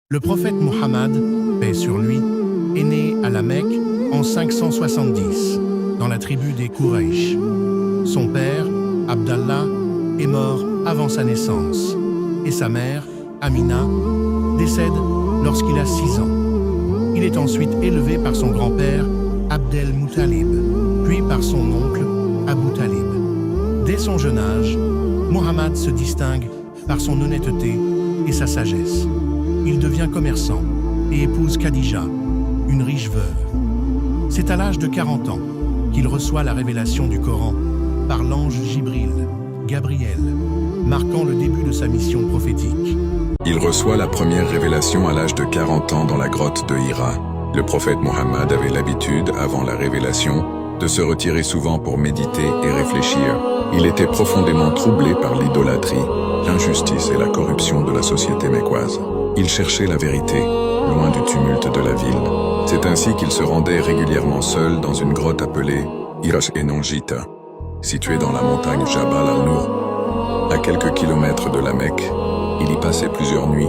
Le prophète Muhammad, paix sur lui, est né à la Mecque en 570, dans la tribu des Quraysh. Son père, Abdallah, est mort avant sa naissance, et sa mère, Amina, décède lorsqu'il a 6 ans. Il est ensuite élevé par son grand-père, Abdel Muttalib, puis par son oncle, Abu Talib. Dès son jeune âge, Muhammad se distingue par son honnêteté et sa sagesse. Il devient commerçant et épouse Khadija, une riche veuve. C'est à l'âge de 40 ans qu'il reçoit la révélation du Coran par l'ange Jibril, Gabriel, marquant le début de sa mission prophétique. Il reçoit la première révélation à l'âge de 40 ans dans la grotte de Hira. Le prophète Mohammed avait l'habitude, avant la révélation, de se retirer souvent pour méditer et réfléchir. Il était profondément troublé par l'idolâtrie, l'injustice et la corruption de la société mecquoise. Il cherchait la vérité, loin du tumulte de la ville. C'est ainsi qu'il se rendait régulièrement seul dans une grotte appelée Irash Enonjita, située dans la montagne Jabal al-Nour. À quelques kilomètres de la Mecque, il y passait plusieurs nuits,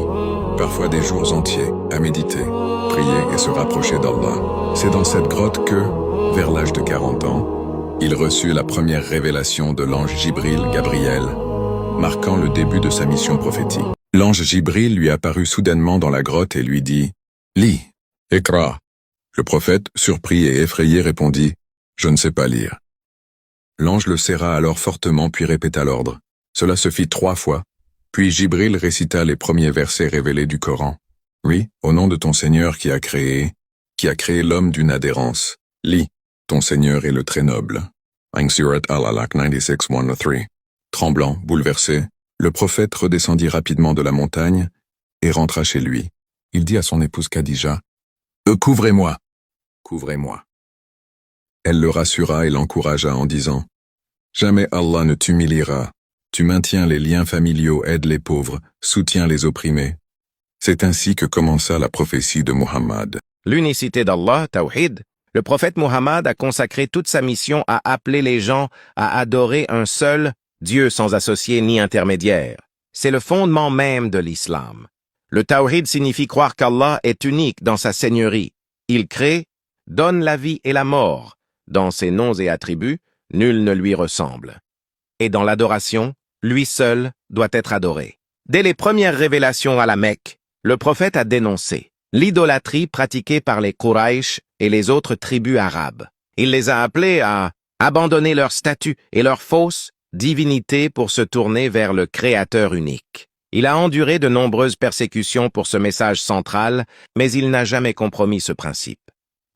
parfois des jours entiers, à méditer, prier et se rapprocher d'Allah. C'est dans cette grotte que, vers l'âge de 40 ans, il reçut la première révélation de l'ange Jibril Gabriel, marquant le début de sa mission prophétique. L'ange Jibril lui apparut soudainement dans la grotte et lui dit « Lis, Iqra ». Le prophète, surpris et effrayé, répondit « Je ne sais pas lire ». L'ange le serra alors fortement puis répéta l'ordre. Cela se fit 3 fois, puis Jibril récita les premiers versets révélés du Coran. « Oui, au nom de ton Seigneur qui a créé l'homme d'une adhérence. Lis, ton Seigneur est le très noble. » Surat Al-Alaq 96:1-3. Tremblant, bouleversé, le prophète redescendit rapidement de la montagne et rentra chez lui. Il dit à son épouse Khadija, « Couvrez-moi, couvrez-moi. » Elle le rassura et l'encouragea en disant, « Jamais Allah ne t'humiliera. Tu maintiens les liens familiaux, aides les pauvres, soutiens les opprimés. » C'est ainsi que commença la prophétie de Muhammad. L'unicité d'Allah, Tawhid. Le prophète Muhammad a consacré toute sa mission à appeler les gens à adorer un seul Dieu sans associé ni intermédiaire. C'est le fondement même de l'islam. Le Tawhid signifie croire qu'Allah est unique dans sa seigneurie. Il crée, donne la vie et la mort. Dans ses noms et attributs, nul ne lui ressemble. Et dans l'adoration, lui seul doit être adoré. Dès les premières révélations à la Mecque, le prophète a dénoncé l'idolâtrie pratiquée par les Quraysh et les autres tribus arabes. Il les a appelés à abandonner leur statut et leur fausse divinité pour se tourner vers le Créateur unique. Il a enduré de nombreuses persécutions pour ce message central, mais il n'a jamais compromis ce principe.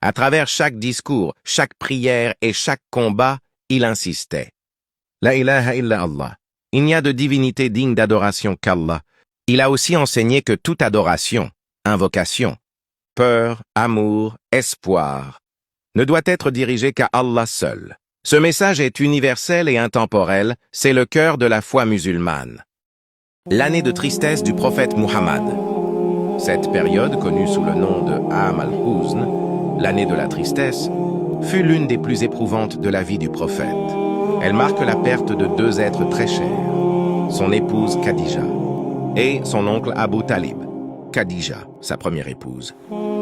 À travers chaque discours, chaque prière et chaque combat, il insistait. La ilaha illa Allah. Il n'y a de divinité digne d'adoration qu'Allah. Il a aussi enseigné que toute adoration, invocation, peur, amour, espoir, ne doit être dirigée qu'à Allah seul. Ce message est universel et intemporel, c'est le cœur de la foi musulmane. L'année de tristesse du prophète Muhammad. Cette période, connue sous le nom de Am al-Huzn, l'année de la tristesse, fut l'une des plus éprouvantes de la vie du prophète. Elle marque la perte de 2 êtres très chers, son épouse Khadija et son oncle Abu Talib. Khadija, sa première épouse,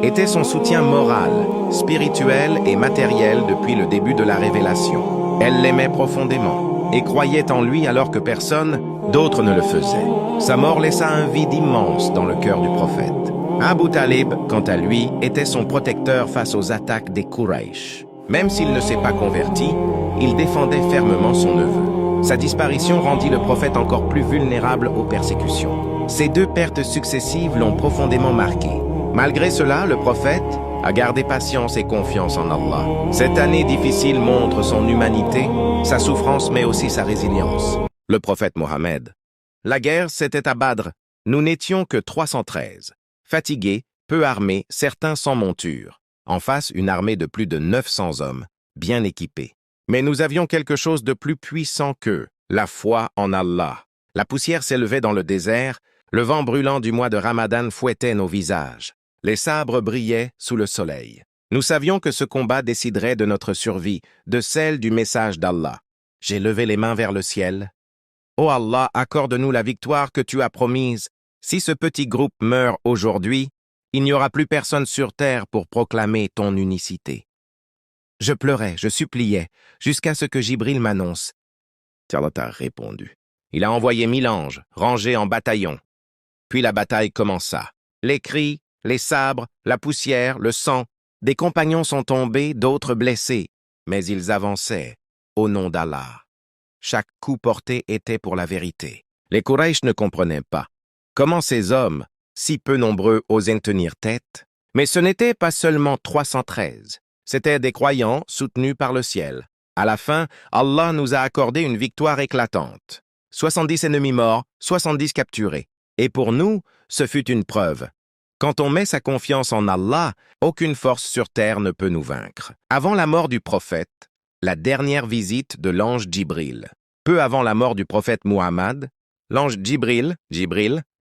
était son soutien moral, spirituel et matériel depuis le début de la révélation. Elle l'aimait profondément et croyait en lui alors que personne d'autre ne le faisait. Sa mort laissa un vide immense dans le cœur du prophète. Abu Talib, quant à lui, était son protecteur face aux attaques des Quraysh. Même s'il ne s'est pas converti, il défendait fermement son neveu. Sa disparition rendit le prophète encore plus vulnérable aux persécutions. Ces 2 pertes successives l'ont profondément marqué. Malgré cela, le prophète a gardé patience et confiance en Allah. Cette année difficile montre son humanité, sa souffrance mais aussi sa résilience. Le prophète Mohammed. La guerre, c'était à Badr. Nous n'étions que 313. Fatigués, peu armés, certains sans monture. En face, une armée de plus de 900 hommes, bien équipés. Mais nous avions quelque chose de plus puissant qu'eux, la foi en Allah. La poussière s'élevait dans le désert, le vent brûlant du mois de Ramadan fouettait nos visages. Les sabres brillaient sous le soleil. Nous savions que ce combat déciderait de notre survie, de celle du message d'Allah. J'ai levé les mains vers le ciel. Ô Allah, accorde-nous la victoire que tu as promise Si ce petit groupe meurt aujourd'hui, il n'y aura plus personne sur terre pour proclamer ton unicité. Je pleurais, je suppliais, jusqu'à ce que Jibril m'annonce. Allah a répondu. Il a envoyé 1000 anges, rangés en bataillons. Puis la bataille commença. Les cris, les sabres, la poussière, le sang. Des compagnons sont tombés, d'autres blessés, mais ils avançaient, au nom d'Allah. Chaque coup porté était pour la vérité. Les Quraysh ne comprenaient pas. Comment ces hommes, si peu nombreux, osaient tenir tête? Mais ce n'était pas seulement 313. C'étaient des croyants soutenus par le ciel. À la fin, Allah nous a accordé une victoire éclatante. 70 ennemis morts, 70 capturés. Et pour nous, ce fut une preuve. Quand on met sa confiance en Allah, aucune force sur terre ne peut nous vaincre. Avant la mort du prophète, la dernière visite de l'ange Djibril. Peu avant la mort du prophète Muhammad, l'ange Djibril,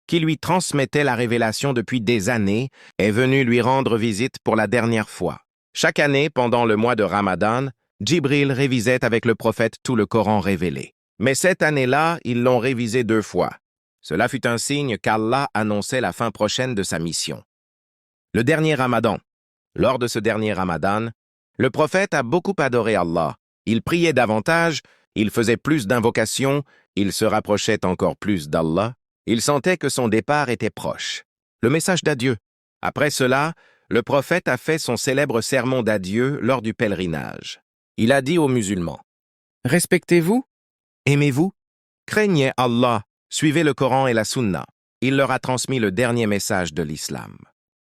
qui lui transmettait la révélation depuis des années, est venu lui rendre visite pour la dernière fois. Chaque année, pendant le mois de Ramadan, Djibril révisait avec le prophète tout le Coran révélé. Mais cette année-là, ils l'ont révisé 2 fois. Cela fut un signe qu'Allah annonçait la fin prochaine de sa mission. Le dernier Ramadan. Lors de ce dernier Ramadan, le prophète a beaucoup adoré Allah. Il priait davantage, il faisait plus d'invocations, il se rapprochait encore plus d'Allah. Il sentait que son départ était proche. Le message d'adieu. Après cela, le prophète a fait son célèbre sermon d'adieu lors du pèlerinage. Il a dit aux musulmans, « Respectez-vous, aimez-vous, craignez Allah, suivez le Coran et la Sunna. » Il leur a transmis le dernier message de l'islam.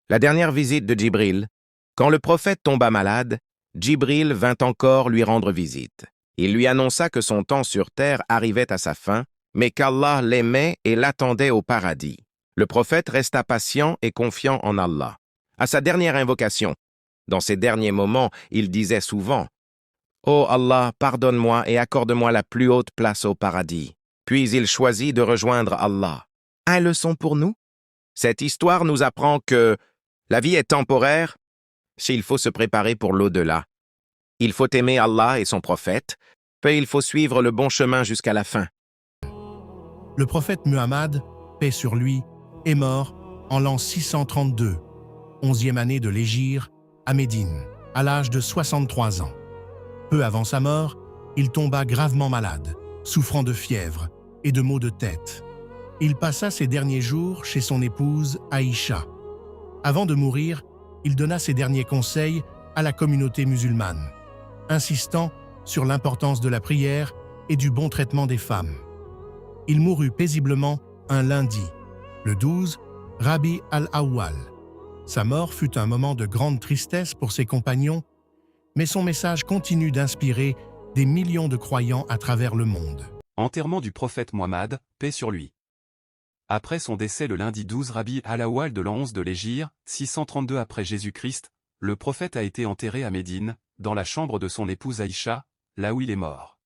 La dernière visite de Djibril. Quand le prophète tomba malade, Djibril vint encore lui rendre visite. Il lui annonça que son temps sur terre arrivait à sa fin, mais qu'Allah l'aimait et l'attendait au paradis. Le prophète resta patient et confiant en Allah. À sa dernière invocation, dans ses derniers moments, il disait souvent « Ô Allah, pardonne-moi et accorde-moi la plus haute place au paradis. » Puis il choisit de rejoindre Allah. Une leçon pour nous? Cette histoire nous apprend que la vie est temporaire, s'il faut se préparer pour l'au-delà. Il faut aimer Allah et son prophète, puis il faut suivre le bon chemin jusqu'à la fin. Le prophète Muhammad, paix sur lui, est mort en l'an 632, 11e année de l'Hégire, à Médine, à l'âge de 63 ans. Peu avant sa mort, il tomba gravement malade, souffrant de fièvre et de maux de tête. Il passa ses derniers jours chez son épouse Aïcha. Avant de mourir, il donna ses derniers conseils à la communauté musulmane, insistant sur l'importance de la prière et du bon traitement des femmes. Il mourut paisiblement un lundi, le 12 Rabi al-Awwal. Sa mort fut un moment de grande tristesse pour ses compagnons, mais son message continue d'inspirer des millions de croyants à travers le monde. Enterrement du prophète Muhammad, paix sur lui. Après son décès le lundi 12 Rabi al-Awwal de l'an 11 de l'Hégire, 632 après Jésus-Christ, le prophète a été enterré à Médine, dans la chambre de son épouse Aïcha, là où il est mort.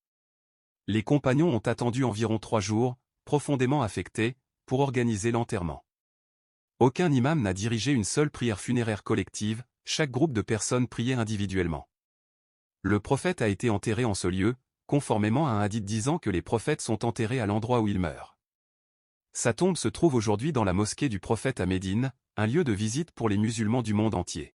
Les compagnons ont attendu environ 3 jours, profondément affectés, pour organiser l'enterrement. Aucun imam n'a dirigé une seule prière funéraire collective, chaque groupe de personnes priait individuellement. Le prophète a été enterré en ce lieu, conformément à un hadith disant que les prophètes sont enterrés à l'endroit où ils meurent. Sa tombe se trouve aujourd'hui dans la mosquée du prophète à Médine, un lieu de visite pour les musulmans du monde entier.